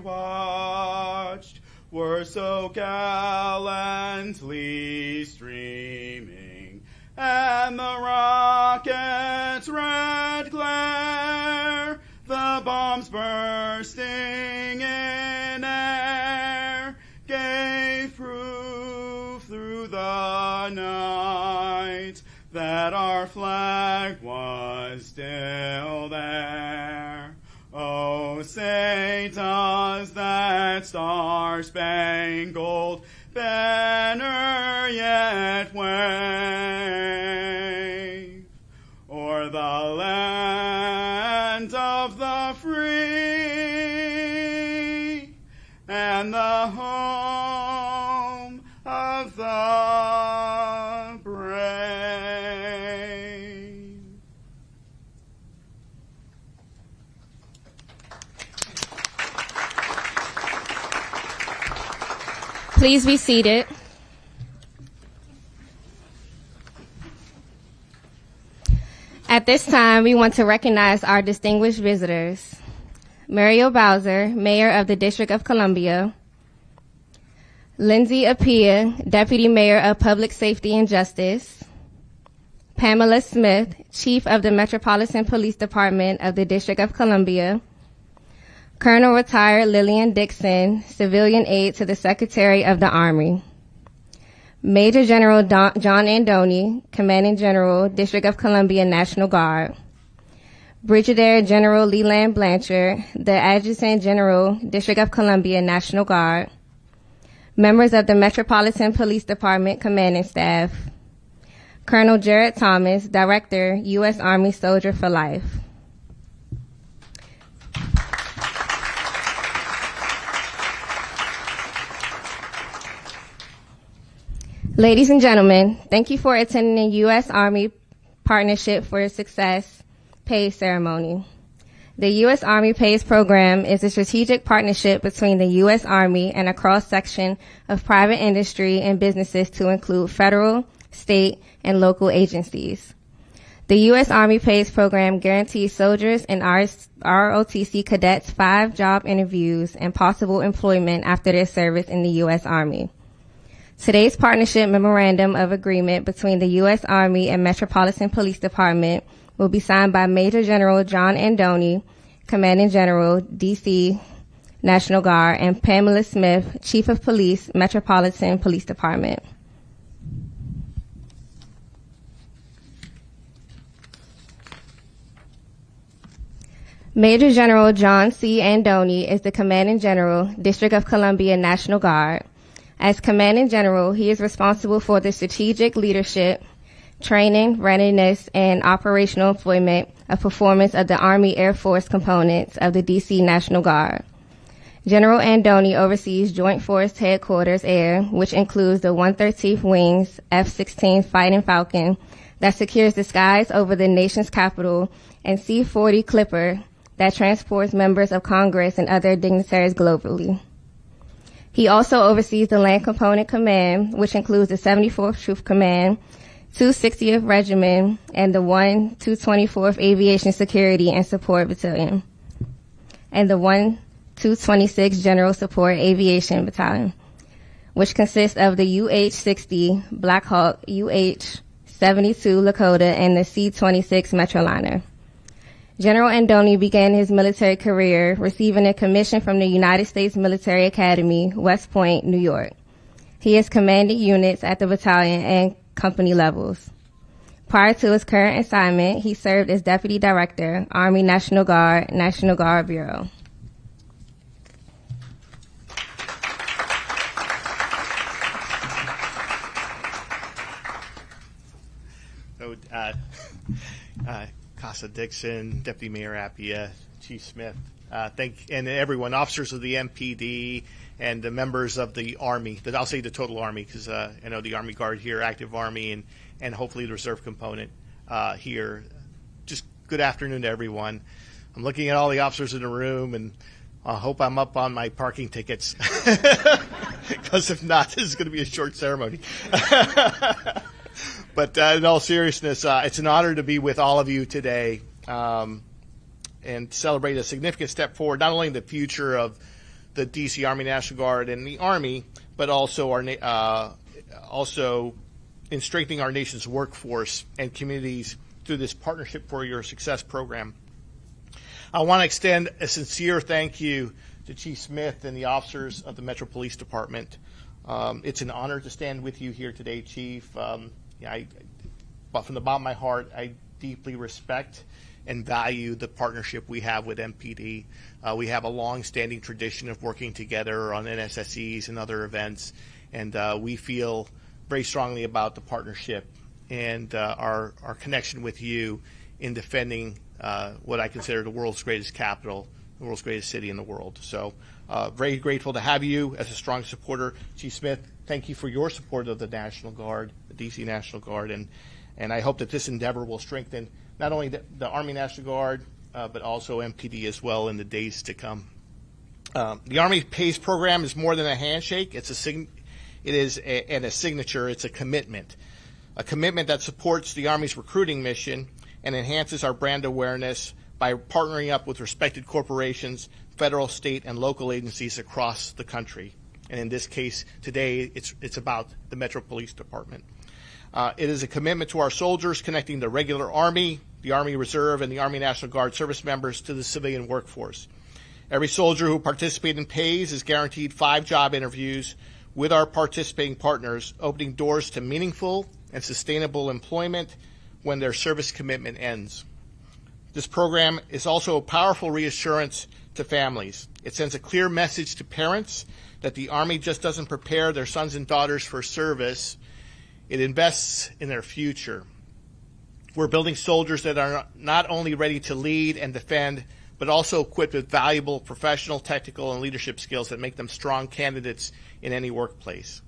watched were so gallantly streaming, and the rocket's red glare, the bombs bursting in air, gave proof through the night that our flag was still there. Oh, say does that star-spangled banner yet wave o'er the land of the free and the home of the brave? Please be seated. At this time, we want to recognize our distinguished visitors. Muriel Bowser, Mayor of the District of Columbia. Lindsay Appiah, Deputy Mayor of Public Safety and Justice. Pamela Smith, Chief of the Metropolitan Police Department of the District of Columbia. Colonel Retired Lillian Dixon, Civilian Aide to the Secretary of the Army. Major General John Andoni, Commanding General, District of Columbia National Guard. Brigadier General Lillian Blanchard, the Adjutant General, District of Columbia National Guard. Members of the Metropolitan Police Department Commanding Staff. Colonel Jared Thomas, Director, U.S. Army Soldier for Life. Ladies and gentlemen, thank you for attending the U.S. Army Partnership for Success PaYS ceremony. The U.S. Army PaYS program is a strategic partnership between the U.S. Army and a cross-section of private industry and businesses to include federal, state, and local agencies. The U.S. Army PaYS program guarantees soldiers and ROTC cadets 5 job interviews and possible employment after their service in the U.S. Army. Today's partnership memorandum of agreement between the U.S. Army and Metropolitan Police Department will be signed by Major General John Andoni, Commanding General, D.C. National Guard, and Pamela Smith, Chief of Police, Metropolitan Police Department. Major General John C. Andoni is the Commanding General, District of Columbia National Guard. As Commanding General, he is responsible for the strategic leadership, training, readiness, and operational employment of performance of the Army Air Force components of the D.C. National Guard. General Andoni oversees Joint Force Headquarters Air, which includes the 113th Wings F-16 Fighting Falcon that secures the skies over the nation's capital, and C-40 Clipper that transports members of Congress and other dignitaries globally. He also oversees the Land Component Command, which includes the 74th Troop Command, 260th Regiment, and the 224th Aviation Security and Support Battalion, and the 226th General Support Aviation Battalion, which consists of the UH-60 Black Hawk, UH-72 Lakota, and the C-26 Metroliner. General Andoni began his military career receiving a commission from the United States Military Academy, West Point, New York. He has commanded units at the battalion and company levels. Prior to his current assignment, he served as Deputy Director, Army National Guard, National Guard Bureau. So, Casa Dixon, Deputy Mayor Appiah, Chief Smith, and everyone, officers of the MPD, and the members of the Army. I'll say the total Army, because I know the Army Guard here, active Army, and hopefully the reserve component here. Just good afternoon to everyone. I'm looking at all the officers in the room, and I hope I'm up on my parking tickets, because if not, this is going to be a short ceremony. But in all seriousness, it's an honor to be with all of you today and celebrate a significant step forward, not only in the future of the DC Army National Guard and the Army, but also also in strengthening our nation's workforce and communities through this Partnership for Your Success program. I want to extend a sincere thank you to Chief Smith and the officers of the Metro Police Department. It's an honor to stand with you here today, Chief. But from the bottom of my heart, I deeply respect and value the partnership we have with MPD. We have a long-standing tradition of working together on NSSEs and other events, and we feel very strongly about the partnership and our connection with you in defending what I consider the world's greatest capital, the world's greatest city in the world. So very grateful to have you as a strong supporter. Chief Smith, thank you for your support of the National Guard, the DC National Guard, and I hope that this endeavor will strengthen not only the Army National Guard, but also MPD as well in the days to come. The Army PaYS program is more than a handshake. It is a signature. It's a commitment that supports the Army's recruiting mission and enhances our brand awareness by partnering up with respected corporations, federal, state, and local agencies across the country. And in this case today, it's about the Metro Police Department. It is a commitment to our soldiers, connecting the regular Army, the Army Reserve, and the Army National Guard service members to the civilian workforce. Every soldier who participates in PaYS is guaranteed 5 job interviews with our participating partners, opening doors to meaningful and sustainable employment when their service commitment ends. This program is also a powerful reassurance to families. It sends a clear message to parents that the Army just doesn't prepare their sons and daughters for service. It invests in their future. We're building soldiers that are not only ready to lead and defend, but also equipped with valuable professional, technical, and leadership skills that make them strong candidates in any workplace.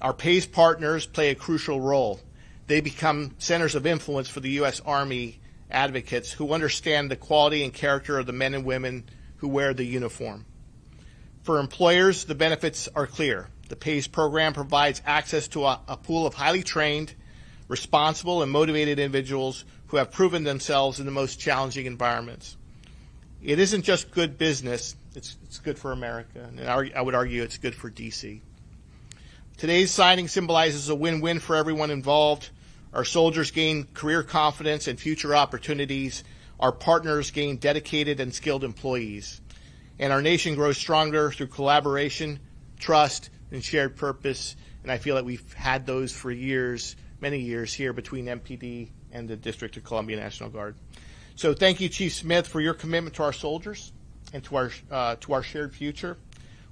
Our PaYS partners play a crucial role. They become centers of influence for the U.S. Army advocates who understand the quality and character of the men and women who wear the uniform. For employers, the benefits are clear. The PaYS program provides access to a pool of highly trained, responsible, and motivated individuals who have proven themselves in the most challenging environments. It isn't just good business, it's good for America, and I would argue it's good for DC. Today's signing symbolizes a win-win for everyone involved. Our soldiers gain career confidence and future opportunities. Our partners gain dedicated and skilled employees. And our nation grows stronger through collaboration, trust, and shared purpose. And I feel that we've had those for years, many years here between MPD and the District of Columbia National Guard. So thank you, Chief Smith, for your commitment to our soldiers and to our shared future.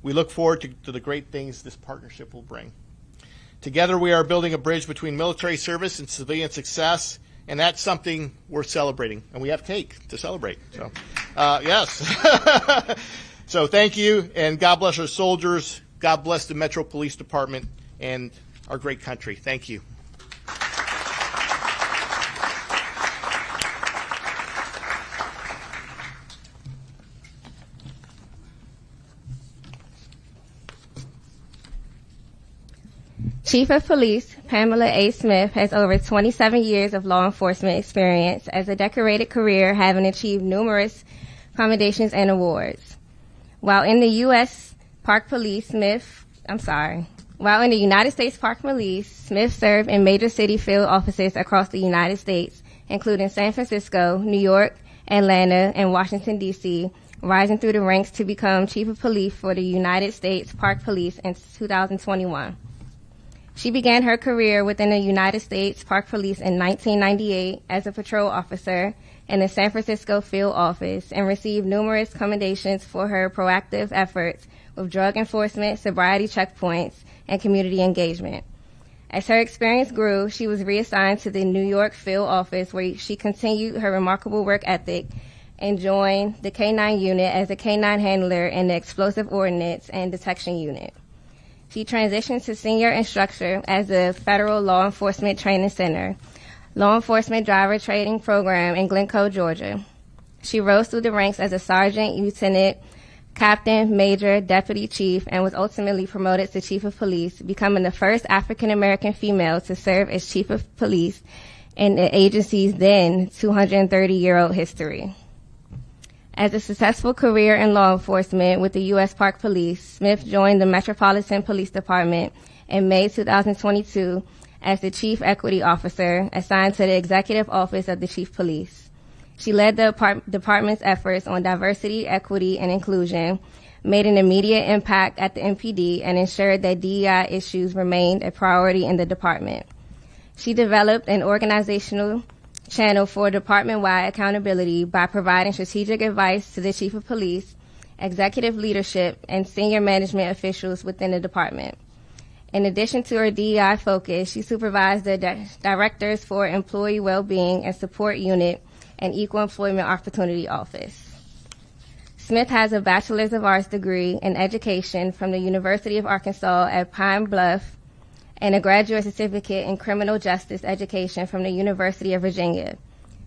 We look forward to the great things this partnership will bring. Together we are building a bridge between military service and civilian success, and that's something worth celebrating. And we have cake to celebrate. So, yes. So thank you, and God bless our soldiers. God bless the Metro Police Department and our great country. Thank you. Chief of Police Pamela A. Smith has over 27 years of law enforcement experience as a decorated career, having achieved numerous commendations and awards. While in the United States Park Police, Smith served in major city field offices across the United States, including San Francisco, New York, Atlanta, and Washington, D.C., rising through the ranks to become Chief of Police for the United States Park Police in 2021. She began her career within the United States Park Police in 1998 as a patrol officer in the San Francisco field office and received numerous commendations for her proactive efforts with drug enforcement, sobriety checkpoints, and community engagement. As her experience grew, she was reassigned to the New York field office, where she continued her remarkable work ethic and joined the K-9 unit as a K-9 handler in the Explosive Ordnance and Detection Unit. She transitioned to senior instructor as the Federal Law Enforcement Training Center, Law Enforcement Driver Training Program in Glencoe, Georgia. She rose through the ranks as a sergeant, lieutenant, captain, major, deputy chief, and was ultimately promoted to chief of police, becoming the first African-American female to serve as chief of police in the agency's then 230-year-old history. As a successful career in law enforcement with the U.S. Park Police, Smith joined the Metropolitan Police Department in May 2022 as the Chief Equity Officer assigned to the Executive Office of the Chief Police. She led the department's efforts on diversity, equity, and inclusion, made an immediate impact at the MPD, and ensured that DEI issues remained a priority in the department. She developed an organizational channel for department-wide accountability by providing strategic advice to the Chief of Police, executive leadership, and senior management officials within the department. In addition to her DEI focus, she supervised the Directors for Employee Well-Being and Support Unit and Equal Employment Opportunity Office. Smith has a Bachelor's of Arts degree in education from the University of Arkansas at Pine Bluff and a graduate certificate in criminal justice education from the University of Virginia.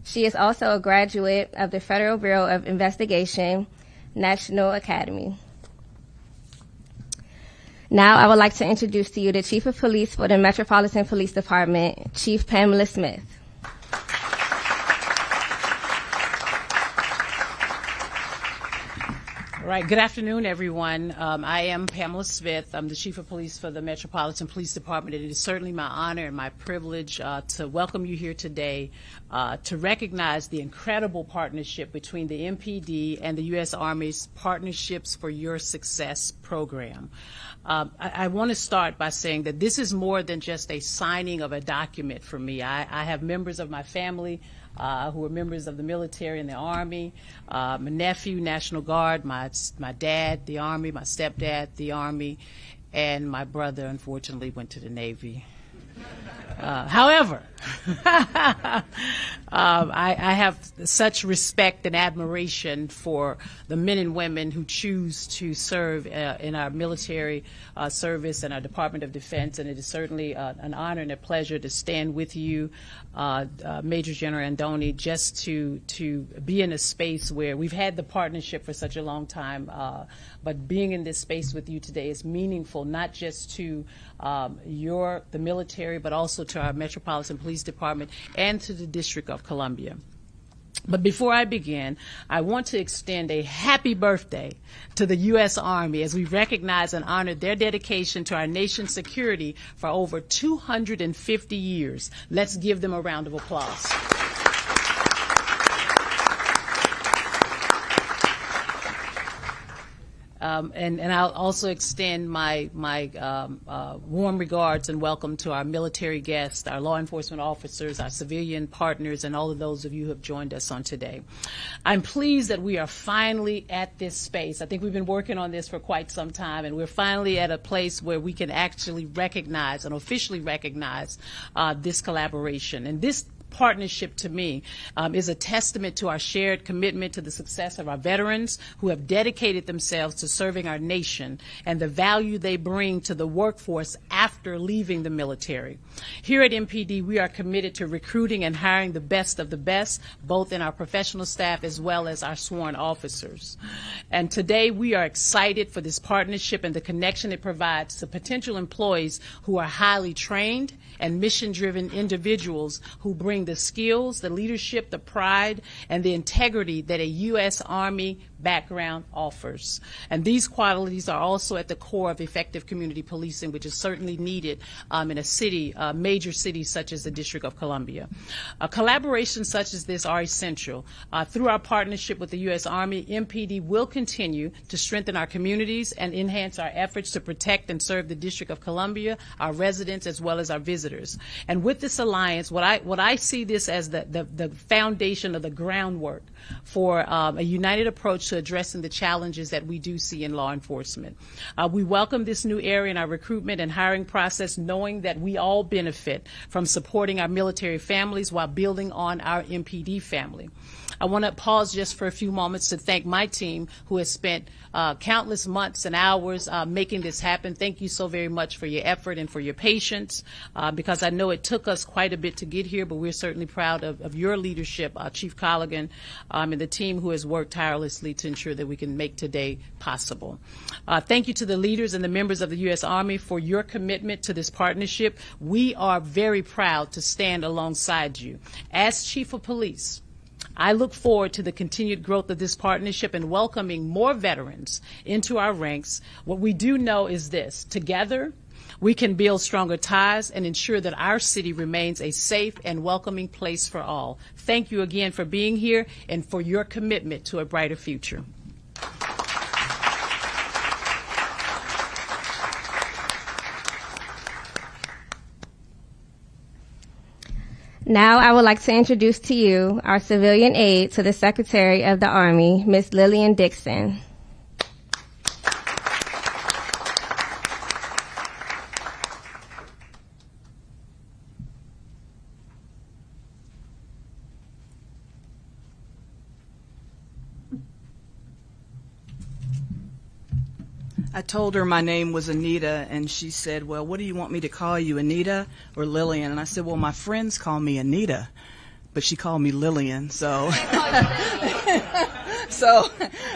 She is also a graduate of the Federal Bureau of Investigation, National Academy. Now I would like to introduce to you the Chief of Police for the Metropolitan Police Department, Chief Pamela Smith. All right, good afternoon, everyone. I am Pamela Smith. I'm the Chief of Police for the Metropolitan Police Department. It is certainly my honor and my privilege to welcome you here today to recognize the incredible partnership between the MPD and the U.S. Army's Partnerships for Your Success program. I want to start by saying that this is more than just a signing of a document for me. I have members of my family who are members of the military and the Army, my nephew, National Guard, my dad, the Army, my stepdad, the Army, and my brother, unfortunately, went to the Navy. However, I have such respect and admiration for the men and women who choose to serve in our military service and our Department of Defense, and it is certainly an honor and a pleasure to stand with you, Major General Andoni, just to be in a space where we've had the partnership for such a long time, but being in this space with you today is meaningful, not just to the military, but also to our Metropolitan Police Department and to the District of Columbia. But before I begin, I want to extend a happy birthday to the U.S. Army as we recognize and honor their dedication to our nation's security for over 250 years. Let's give them a round of applause. And I'll also extend my warm regards and welcome to our military guests, our law enforcement officers, our civilian partners, and all of those of you who have joined us on today. I'm pleased that we are finally at this space. I think we've been working on this for quite some time, and we're finally at a place where we can actually recognize and officially recognize this collaboration. And this partnership, to me, is a testament to our shared commitment to the success of our veterans who have dedicated themselves to serving our nation and the value they bring to the workforce after leaving the military. Here at MPD, we are committed to recruiting and hiring the best of the best, both in our professional staff as well as our sworn officers. And today, we are excited for this partnership and the connection it provides to potential employees who are highly trained and mission-driven individuals who bring the skills, the leadership, the pride, and the integrity that a U.S. Army background offers. And these qualities are also at the core of effective community policing, which is certainly needed in a city, major city such as the District of Columbia. Collaborations such as this are essential. Through our partnership with the U.S. Army, MPD will continue to strengthen our communities and enhance our efforts to protect and serve the District of Columbia, our residents, as well as our visitors. And with this alliance, what I see this as the foundation of the groundwork for a united approach to addressing the challenges that we do see in law enforcement. We welcome this new area in our recruitment and hiring process, knowing that we all benefit from supporting our military families while building on our MPD family. I want to pause just for a few moments to thank my team who has spent countless months and hours making this happen. Thank you so very much for your effort and for your patience, because I know it took us quite a bit to get here, but we're certainly proud of your leadership, Chief Colligan, and the team who has worked tirelessly to ensure that we can make today possible. Thank you to the leaders and the members of the U.S. Army for your commitment to this partnership. We are very proud to stand alongside you. As Chief of Police, I look forward to the continued growth of this partnership and welcoming more veterans into our ranks. What we do know is this: together, we can build stronger ties and ensure that our city remains a safe and welcoming place for all. Thank you again for being here and for your commitment to a brighter future. Now I would like to introduce to you our civilian aide to the Secretary of the Army, Ms. Lillian Dixon. I told her my name was Anita, and she said, well, what do you want me to call you, Anita or Lillian? And I said, well, my friends call me Anita, but she called me Lillian, so. So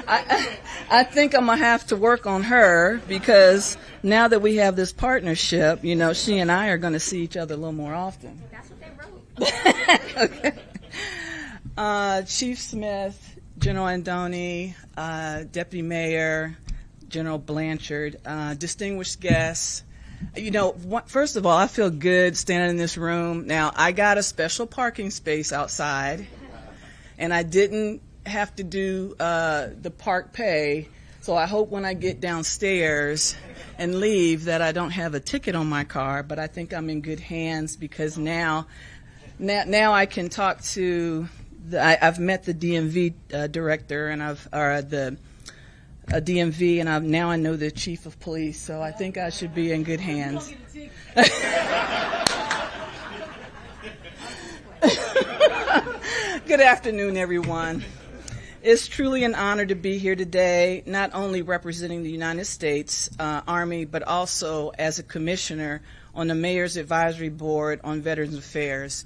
I think I'm going to have to work on her, because now that we have this partnership, you know, she and I are going to see each other a little more often. That's what they wrote. Okay. Chief Smith, General Andoni, Deputy Mayor, General Blanchard, distinguished guests. You know, first of all, I feel good standing in this room. Now, I got a special parking space outside, and I didn't have to do the park pay, so I hope when I get downstairs and leave that I don't have a ticket on my car, but I think I'm in good hands, because now I can talk to, I've met the DMV director, and the DMV, and now I know the chief of police, so I think I should be in good hands. Good afternoon, everyone. It's truly an honor to be here today, not only representing the United States Army, but also as a commissioner on the Mayor's Advisory Board on Veterans Affairs.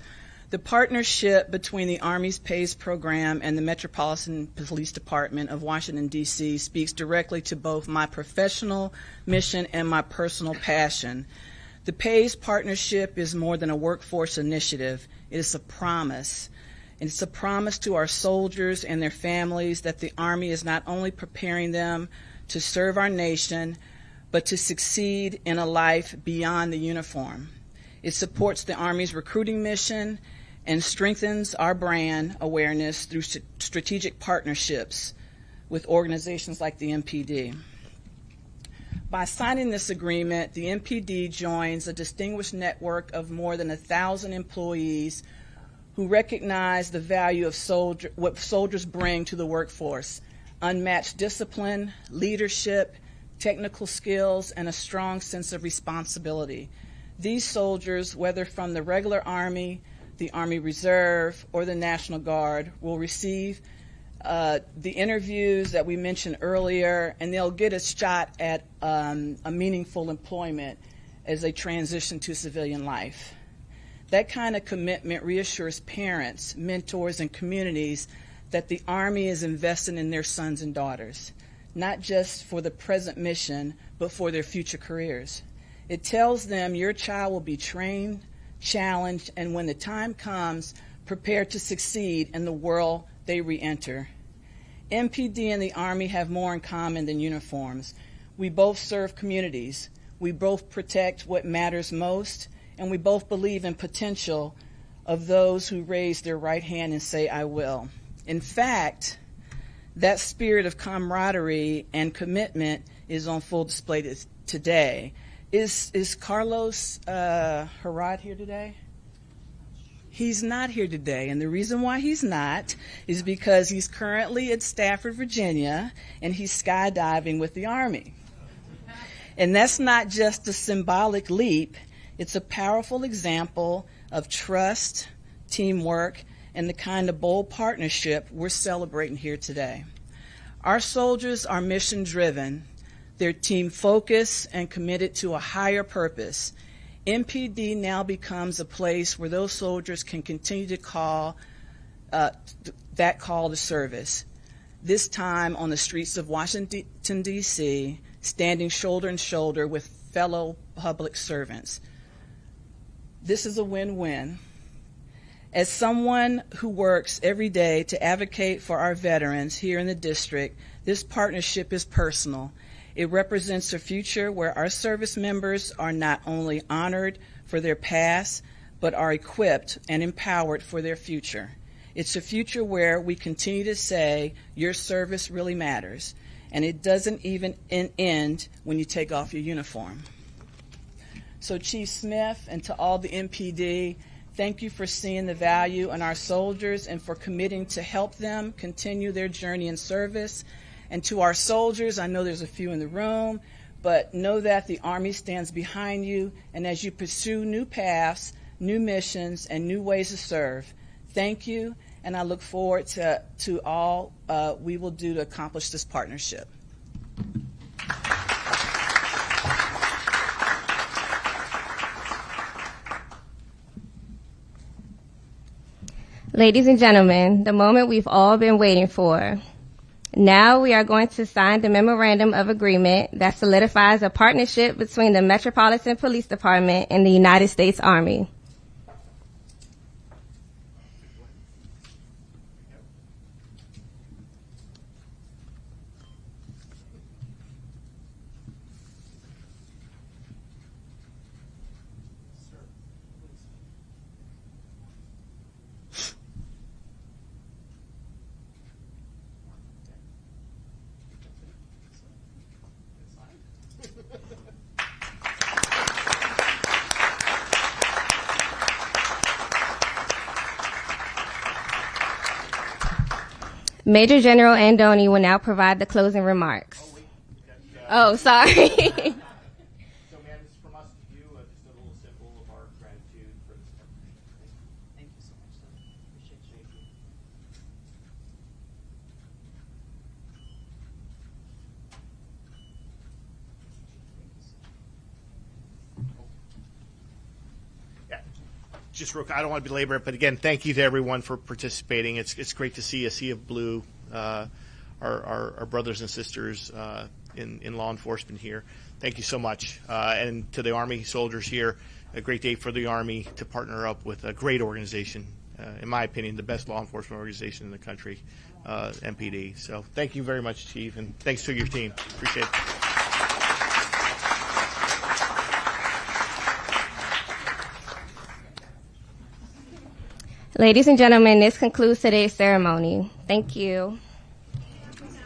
The partnership between the Army's PaYS program and the Metropolitan Police Department of Washington, D.C. speaks directly to both my professional mission and my personal passion. The PaYS partnership is more than a workforce initiative. It is a promise. And it's a promise to our soldiers and their families that the Army is not only preparing them to serve our nation, but to succeed in a life beyond the uniform. It supports the Army's recruiting mission and strengthens our brand awareness through strategic partnerships with organizations like the MPD. By signing this agreement, the MPD joins a distinguished network of more than 1,000 employees who recognize the value of what soldiers bring to the workforce: unmatched discipline, leadership, technical skills, and a strong sense of responsibility. These soldiers, whether from the regular Army, the Army Reserve, or the National Guard, will receive the interviews that we mentioned earlier, and they'll get a shot at a meaningful employment as they transition to civilian life. That kind of commitment reassures parents, mentors, and communities that the Army is investing in their sons and daughters, not just for the present mission, but for their future careers. It tells them your child will be trained, challenged, and when the time comes, prepared to succeed in the world they re-enter. MPD and the Army have more in common than uniforms. We both serve communities. We both protect what matters most, and we both believe in potential of those who raise their right hand and say, I will. In fact, that spirit of camaraderie and commitment is on full display today. Is Carlos Harad here today? He's not here today, and the reason why he's not is because he's currently at Stafford, Virginia, and he's skydiving with the Army. And that's not just a symbolic leap. It's a powerful example of trust, teamwork, and the kind of bold partnership we're celebrating here today. Our soldiers are mission-driven. They're team-focused and committed to a higher purpose. MPD now becomes a place where those soldiers can continue to call that call to service, this time on the streets of Washington, D.C., standing shoulder to shoulder with fellow public servants. This is a win-win. As someone who works every day to advocate for our veterans here in the district, this partnership is personal. It represents a future where our service members are not only honored for their past, but are equipped and empowered for their future. It's a future where we continue to say, your service really matters, and it doesn't even end when you take off your uniform. So Chief Smith and to all the MPD, thank you for seeing the value in our soldiers and for committing to help them continue their journey in service. And to our soldiers, I know there's a few in the room, but know that the Army stands behind you, and as you pursue new paths, new missions, and new ways to serve, thank you, and I look forward to all we will do to accomplish this partnership. Ladies and gentlemen, the moment we've all been waiting for. Now we are going to sign the memorandum of agreement that solidifies a partnership between the Metropolitan Police Department and the United States Army. Major General Andoni will now provide the closing remarks. Oh, sorry. So, ma'am, this is from us to you, just a little symbol of our gratitude for this partnership. Thank you so much, sir. Appreciate you. Yeah. Just real quick, I don't want to belabor it, but again, thank you to everyone for participating. It's great to see a sea of blue, our brothers and sisters in law enforcement here. Thank you so much. And to the Army soldiers here, a great day for the Army to partner up with a great organization, in my opinion, the best law enforcement organization in the country, MPD. So thank you very much, Chief, and thanks to your team. Appreciate it. Ladies and gentlemen, this concludes today's ceremony. Thank you.